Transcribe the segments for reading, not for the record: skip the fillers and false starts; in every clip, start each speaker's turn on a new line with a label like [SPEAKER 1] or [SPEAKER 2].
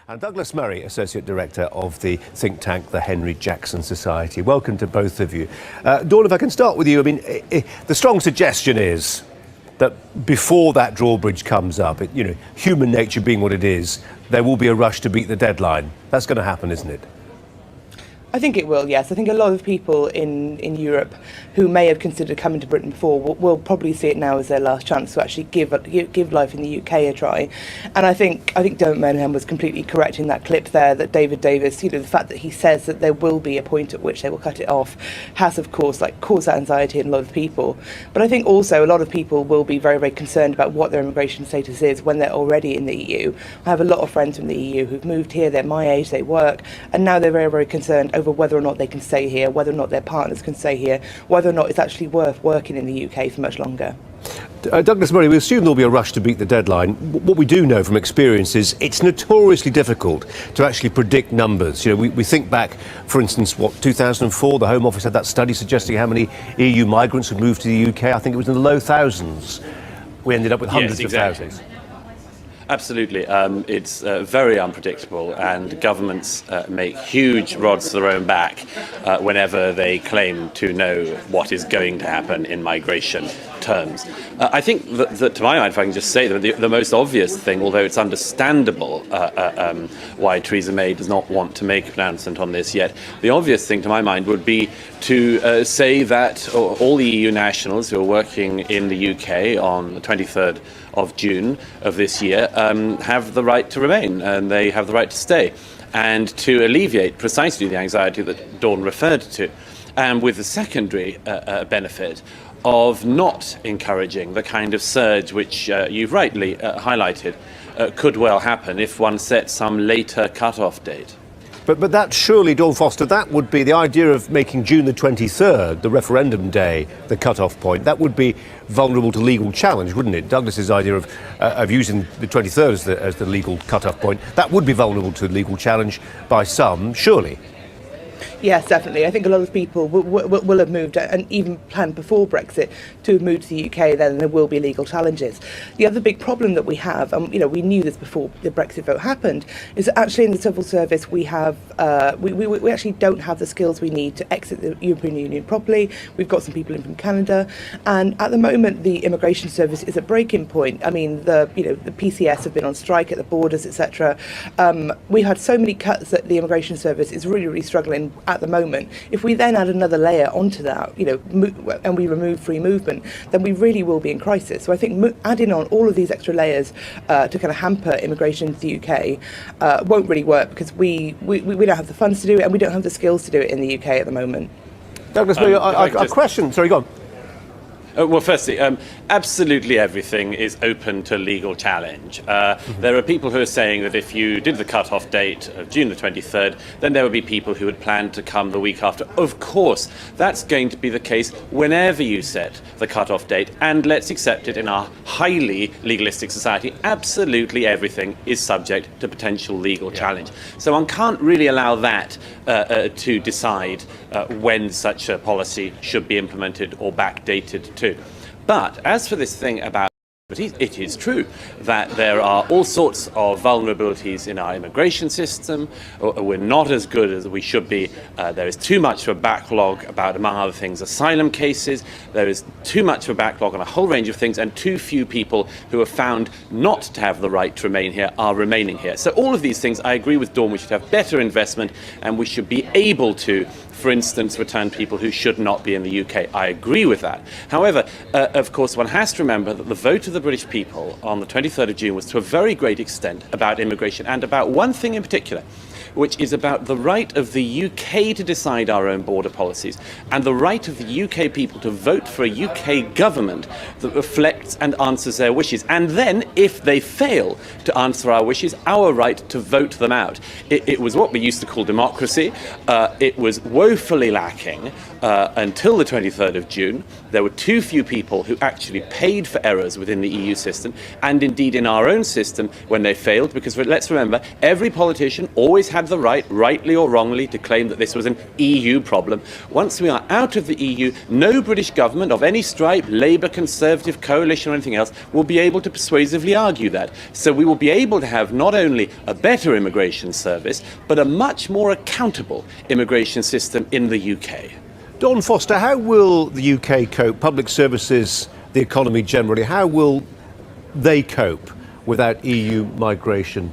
[SPEAKER 1] And Dougles Murray, Associate Director of the think tank, the Henry Jackson Society. Welcome to both of you. Dawn, if I can start with you, I mean, the strong suggestion is that before that drawbridge comes up, human nature being what it is, there will be a rush to beat the deadline. That's going to happen, isn't it?
[SPEAKER 2] I think it will, yes. I think a lot of people in Europe who may have considered coming to Britain before will probably see it now as their last chance to actually give life in the UK a try. And I think Dermot Moynihan was completely correct in that clip there, that David Davis, the fact that he says that there will be a point at which they will cut it off has, of course, caused that anxiety in a lot of people. But I think also a lot of people will be very, very concerned about what their immigration status is when they're already in the EU. I have a lot of friends from the EU who've moved here, they're my age, they work, and now they're very, very concerned over whether or not they can stay here, whether or not their partners can stay here, whether or not it's actually worth working in the UK for much longer.
[SPEAKER 1] Dougles Murray, we assume there'll be a rush to beat the deadline. What we do know from experience is it's notoriously difficult to actually predict numbers. We think back, for instance, 2004, the Home Office had that study suggesting how many EU migrants would move to the UK. I think it was in the low thousands. We ended up with hundreds of thousands.
[SPEAKER 3] Absolutely. It's very unpredictable, and governments make huge rods to their own back whenever they claim to know what is going to happen in migration terms. I think that, to my mind, if I can just say that the most obvious thing, although it's understandable why Theresa May does not want to make a pronouncement on this yet, the obvious thing to my mind would be to say that all the EU nationals who are working in the UK on the 23rd of June of this year have the right to remain, and they have the right to stay, and to alleviate precisely the anxiety that Dawn referred to, and with the secondary benefit of not encouraging the kind of surge which you've rightly highlighted could well happen if one sets some later cut-off date.
[SPEAKER 1] But that surely, Dawn Foster, that would be the idea of making June the 23rd, the referendum day, the cut-off point. That would be vulnerable to legal challenge, wouldn't it? Douglas's idea of using the 23rd as the legal cut-off point, that would be vulnerable to legal challenge by some, surely.
[SPEAKER 2] Yes, definitely. I think a lot of people will have moved and even planned before Brexit to have moved to the UK. Then there will be legal challenges. The other big problem that we have, and we knew this before the Brexit vote happened, is that actually in the civil service we have we actually don't have the skills we need to exit the European Union properly. We've got some people in from Canada, and at the moment the immigration service is at breaking point. I mean, the PCS have been on strike at the borders, etc. We've had so many cuts that the immigration service is really struggling at the moment. If we then add another layer onto that, and we remove free movement, then we really will be in crisis. So I think adding on all of these extra layers to kind of hamper immigration to the UK won't really work, because we don't have the funds to do it, and we don't have the skills to do it in the UK at the moment.
[SPEAKER 1] Douglas, a question. Sorry, go on.
[SPEAKER 3] Well, firstly, absolutely everything is open to legal challenge. There are people who are saying that if you did the cut-off date of June the 23rd, then there would be people who would plan to come the week after. Of course, that's going to be the case whenever you set the cut-off date, and let's accept it, in our highly legalistic society, absolutely everything is subject to potential legal challenge. So one can't really allow that to decide when such a policy should be implemented or backdated to. But as for this thing about it is true that there are all sorts of vulnerabilities in our immigration system. We're not as good as we should be. There is too much of a backlog about, among other things, asylum cases. There is too much of a backlog on a whole range of things, and too few people who are found not to have the right to remain here are remaining here. So all of these things, I agree with Dawn, we should have better investment, and we should be able to, for instance, return people who should not be in the UK. I agree with that. However, of course, one has to remember that the vote of the British people on the 23rd of June was to a very great extent about immigration, and about one thing in particular, which is about the right of the UK to decide our own border policies, and the right of the UK people to vote for a UK government that reflects and answers their wishes. And then, if they fail to answer our wishes, our right to vote them out. It was what we used to call democracy. It was woefully lacking until the 23rd of June, there were too few people who actually paid for errors within the EU system, and indeed in our own system when they failed, because let's remember, every politician always had the right, rightly or wrongly, to claim that this was an EU problem. Once we are out of the EU, no British government of any stripe, Labour, Conservative, Coalition or anything else, will be able to persuasively argue that. So we will be able to have not only a better immigration service, but a much more accountable immigration system in the UK.
[SPEAKER 1] Dawn Foster, how will the UK cope, public services, the economy generally, how will they cope without EU migration?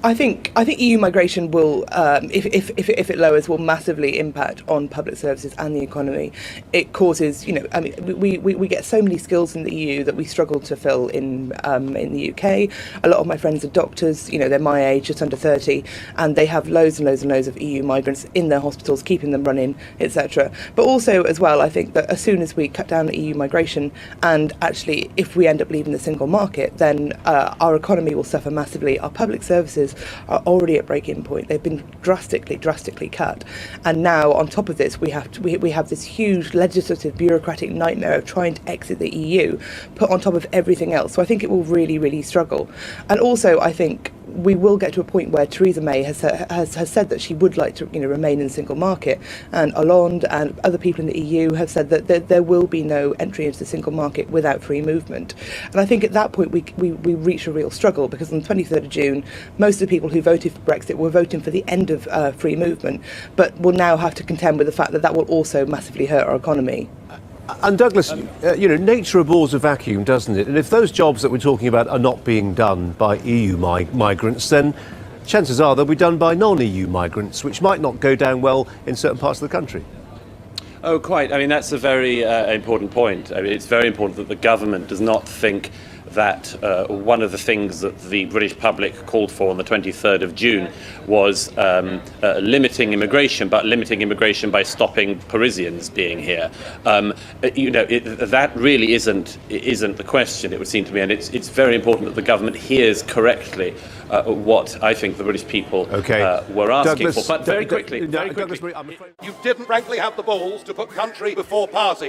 [SPEAKER 2] I think EU migration will, if it lowers, will massively impact on public services and the economy. It causes, I mean, we get so many skills in the EU that we struggle to fill in the UK. A lot of my friends are doctors, they're my age, just under 30, and they have loads and loads and loads of EU migrants in their hospitals, keeping them running, etc. But also, as well, I think that as soon as we cut down EU migration, and actually, if we end up leaving the single market, then our economy will suffer massively. Our public services are already at break-even point. They've been drastically cut, and now on top of this we have this huge legislative bureaucratic nightmare of trying to exit the EU put on top of everything else. So I think it will really struggle. And also I think we will get to a point where Theresa May has said that she would like to remain in the single market, and Hollande and other people in the EU have said that there will be no entry into the single market without free movement. And I think at that point we reach a real struggle, because on the 23rd of June most of the people who voted for Brexit were voting for the end of free movement, but will now have to contend with the fact that that will also massively hurt our economy.
[SPEAKER 1] And Douglas, nature abhors a vacuum, doesn't it? And if those jobs that we're talking about are not being done by EU migrants, then chances are they'll be done by non-EU migrants, which might not go down well in certain parts of the country.
[SPEAKER 3] Oh, quite. I mean, that's a very important point. I mean, it's very important that the government does not think that one of the things that the British public called for on the 23rd of June was limiting immigration, but limiting immigration by stopping Parisians being here. That really isn't the question, it would seem to me, and it's very important that the government hears correctly what I think the British people were asking
[SPEAKER 1] Douglas,
[SPEAKER 3] for. But very quickly,
[SPEAKER 1] Douglas Murray, I'm afraid
[SPEAKER 4] You didn't frankly have the balls to put country before party.